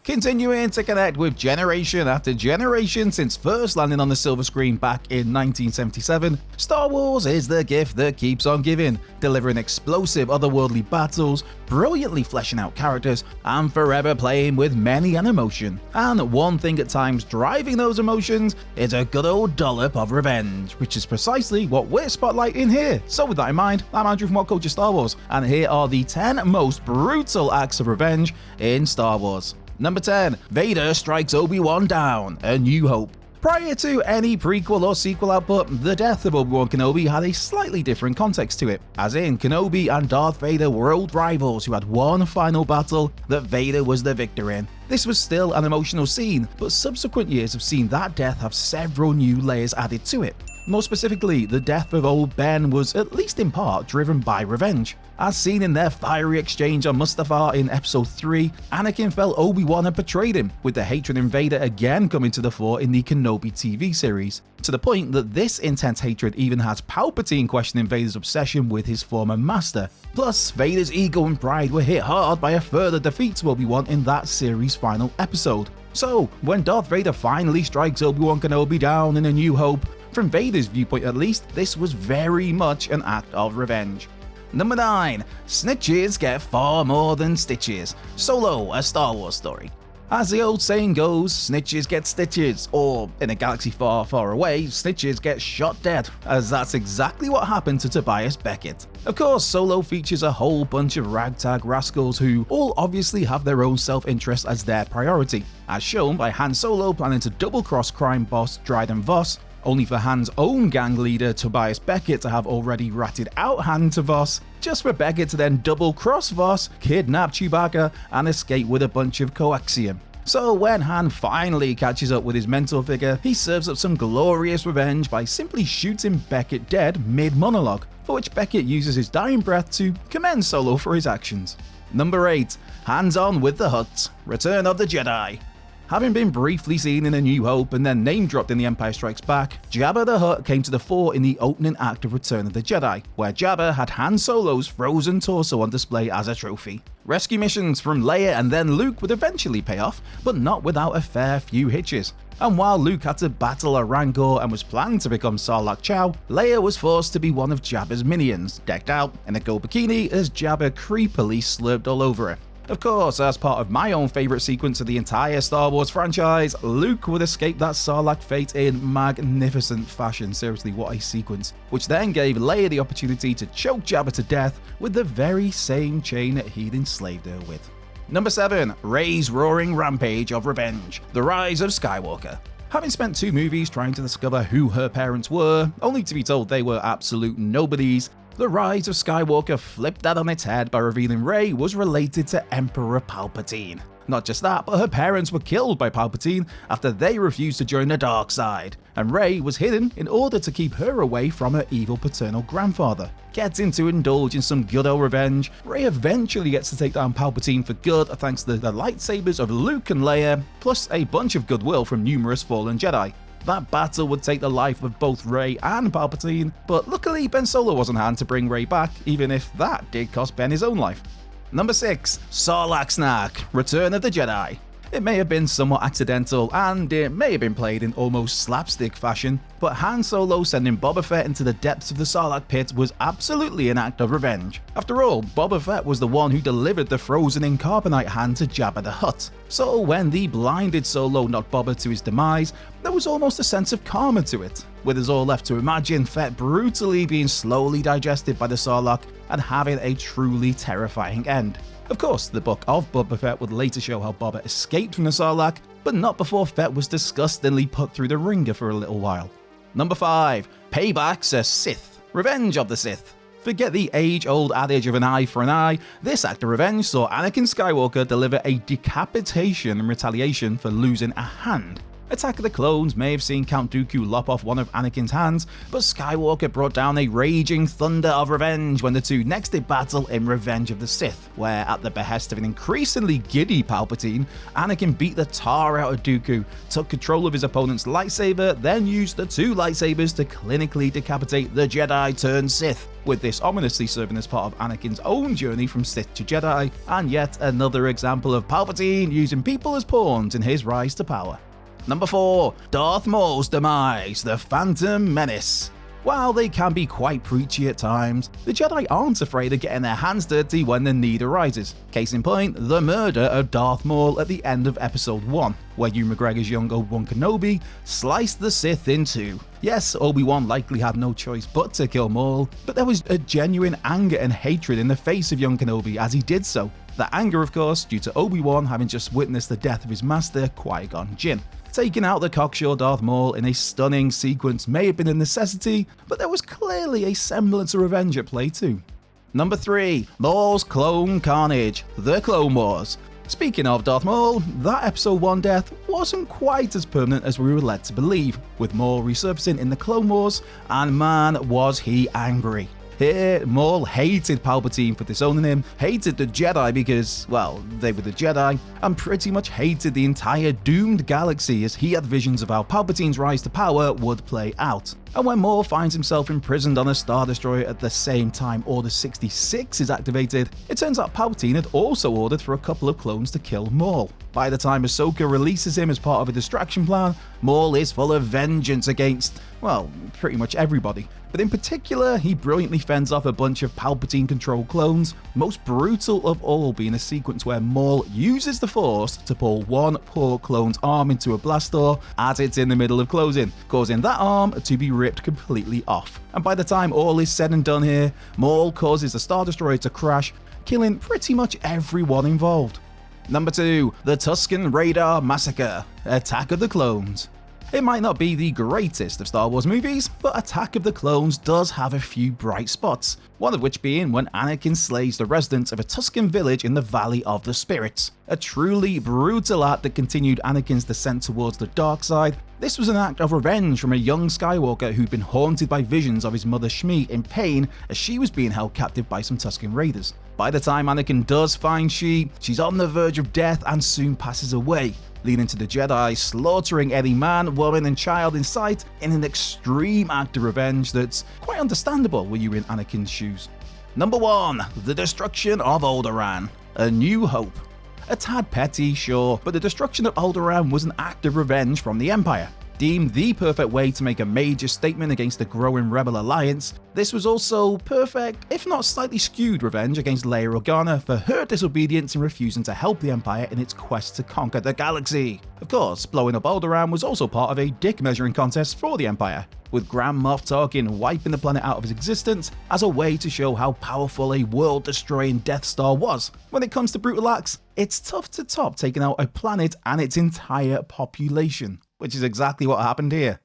Continuing to connect with generation after generation since first landing on the silver screen back in 1977, Star Wars is the gift that keeps on giving, delivering explosive otherworldly battles, brilliantly fleshing out characters, and forever playing with many an emotion. And one thing at times driving those emotions is a good old dollop of revenge, which is precisely what we're spotlighting here. So with that in mind, I'm Andrew from What Culture Star Wars, and here are the 10 most brutal acts of revenge in Star Wars. Number 10. Vader strikes Obi-Wan down, A New Hope. Prior to any prequel or sequel output, the death of Obi-Wan Kenobi had a slightly different context to it, as in Kenobi and Darth Vader were old rivals who had one final battle that Vader was the victor in. This was still an emotional scene, but subsequent years have seen that death have several new layers added to it. More specifically, the death of old Ben was at least in part driven by revenge. As seen in their fiery exchange on Mustafar in Episode 3, Anakin felt Obi-Wan had betrayed him, with the hatred in Vader again coming to the fore in the Kenobi TV series, to the point that this intense hatred even has Palpatine questioning Vader's obsession with his former master. Plus, Vader's ego and pride were hit hard by a further defeat to Obi-Wan in that series' final episode. So, when Darth Vader finally strikes Obi-Wan Kenobi down in A New Hope, from Vader's viewpoint at least, this was very much an act of revenge. Number 9. Snitches get far more than stitches. Solo, a Star Wars story. As the old saying goes, snitches get stitches, or in a galaxy far, far away, snitches get shot dead, as that's exactly what happened to Tobias Becket. Of course, Solo features a whole bunch of ragtag rascals who all obviously have their own self-interest as their priority, as shown by Han Solo planning to double-cross crime boss Dryden Voss, only for Han's own gang leader Tobias Becket to have already ratted out Han to Voss, just for Becket to then double-cross Voss, kidnap Chewbacca, and escape with a bunch of coaxium. So when Han finally catches up with his mentor figure, he serves up some glorious revenge by simply shooting Becket dead mid-monologue, for which Becket uses his dying breath to commend Solo for his actions. Number 8. Hands-on with the Hutt, Return of the Jedi. Having been briefly seen in A New Hope and then name-dropped in The Empire Strikes Back, Jabba the Hutt came to the fore in the opening act of Return of the Jedi, where Jabba had Han Solo's frozen torso on display as a trophy. Rescue missions from Leia and then Luke would eventually pay off, but not without a fair few hitches. And while Luke had to battle a Rancor and was planned to become Sarlacc Chow, Leia was forced to be one of Jabba's minions, decked out in a gold bikini as Jabba creepily slurped all over her. Of course, as part of my own favourite sequence of the entire Star Wars franchise, Luke would escape that Sarlacc fate in magnificent fashion. Seriously, what a sequence. Which then gave Leia the opportunity to choke Jabba to death with the very same chain that he'd enslaved her with. Number 7. Rey's Roaring Rampage of Revenge, The Rise of Skywalker. Having spent 2 movies trying to discover who her parents were, only to be told they were absolute nobodies, The Rise of Skywalker flipped that on its head by revealing Rey was related to Emperor Palpatine. Not just that, but her parents were killed by Palpatine after they refused to join the dark side, and Rey was hidden in order to keep her away from her evil paternal grandfather. Getting to indulge in some good old revenge, Rey eventually gets to take down Palpatine for good thanks to the lightsabers of Luke and Leia, plus a bunch of goodwill from numerous fallen Jedi. That battle would take the life of both Rey and Palpatine, but luckily Ben Solo was on hand to bring Rey back, even if that did cost Ben his own life. Number 6. Sarlacc Snack, Return of the Jedi. It may have been somewhat accidental, and it may have been played in almost slapstick fashion, but Han Solo sending Boba Fett into the depths of the Sarlacc pit was absolutely an act of revenge. After all, Boba Fett was the one who delivered the frozen in carbonite hand to Jabba the Hutt. So when the blinded Solo knocked Boba to his demise, there was almost a sense of karma to it, with us all left to imagine Fett brutally being slowly digested by the Sarlacc and having a truly terrifying end. Of course, the book of Boba Fett would later show how Boba escaped from the Sarlacc, but not before Fett was disgustingly put through the ringer for a little while. Number 5. Payback Say Sith, Revenge of the Sith. Forget the age-old adage of an eye for an eye, this act of revenge saw Anakin Skywalker deliver a decapitation in retaliation for losing a hand. Attack of the Clones may have seen Count Dooku lop off one of Anakin's hands, but Skywalker brought down a raging thunder of revenge when the two next did battle in Revenge of the Sith, where at the behest of an increasingly giddy Palpatine, Anakin beat the tar out of Dooku, took control of his opponent's lightsaber, then used the two lightsabers to clinically decapitate the Jedi turned Sith, with this ominously serving as part of Anakin's own journey from Sith to Jedi, and yet another example of Palpatine using people as pawns in his rise to power. Number 4. Darth Maul's demise, the Phantom Menace. While they can be quite preachy at times, the Jedi aren't afraid of getting their hands dirty when the need arises. Case in point, the murder of Darth Maul at the end of Episode 1, where Ewan McGregor's young Obi-Wan Kenobi sliced the Sith in two. Yes, Obi-Wan likely had no choice but to kill Maul, but there was a genuine anger and hatred in the face of young Kenobi as he did so. That anger, of course, due to Obi-Wan having just witnessed the death of his master, Qui-Gon Jinn. Taking out the cocksure Darth Maul in a stunning sequence may have been a necessity, but there was clearly a semblance of revenge at play too. Number 3. Maul's Clone Carnage, The Clone Wars. Speaking of Darth Maul, that Episode 1 death wasn't quite as permanent as we were led to believe, with Maul resurfacing in the Clone Wars, and man was he angry. Here, Maul hated Palpatine for disowning him, hated the Jedi because, well, they were the Jedi, and pretty much hated the entire doomed galaxy as he had visions of how Palpatine's rise to power would play out. And when Maul finds himself imprisoned on a Star Destroyer at the same time Order 66 is activated, it turns out Palpatine had also ordered for a couple of clones to kill Maul. By the time Ahsoka releases him as part of a distraction plan, Maul is full of vengeance against, well, pretty much everybody. But in particular, he brilliantly fends off a bunch of Palpatine-controlled clones, most brutal of all being a sequence where Maul uses the Force to pull one poor clone's arm into a blast door as it's in the middle of closing, causing that arm to be ripped completely off. And by the time all is said and done here, Maul causes the Star Destroyer to crash, killing pretty much everyone involved. Number 2. The Tuscan Radar Massacre, Attack of the Clones. It might not be the greatest of Star Wars movies, but Attack of the Clones does have a few bright spots, one of which being when Anakin slays the residents of a Tuscan village in the Valley of the Spirits. A truly brutal act that continued Anakin's descent towards the dark side. This was an act of revenge from a young Skywalker who'd been haunted by visions of his mother Shmi in pain as she was being held captive by some Tuscan raiders. By the time Anakin does find she's on the verge of death and soon passes away, leading to the Jedi slaughtering any man, woman and child in sight in an extreme act of revenge that's quite understandable when you're in Anakin's shoes. Number 1. The Destruction of Alderaan, A New Hope. A tad petty, sure, but the destruction of Alderaan was an act of revenge from the Empire. Deemed the perfect way to make a major statement against the growing Rebel Alliance, this was also perfect, if not slightly skewed revenge against Leia Organa for her disobedience in refusing to help the Empire in its quest to conquer the galaxy. Of course, blowing up Alderaan was also part of a dick measuring contest for the Empire, with Grand Moff Tarkin wiping the planet out of his existence as a way to show how powerful a world-destroying Death Star was. When it comes to brutal acts, it's tough to top taking out a planet and its entire population, which is exactly what happened here.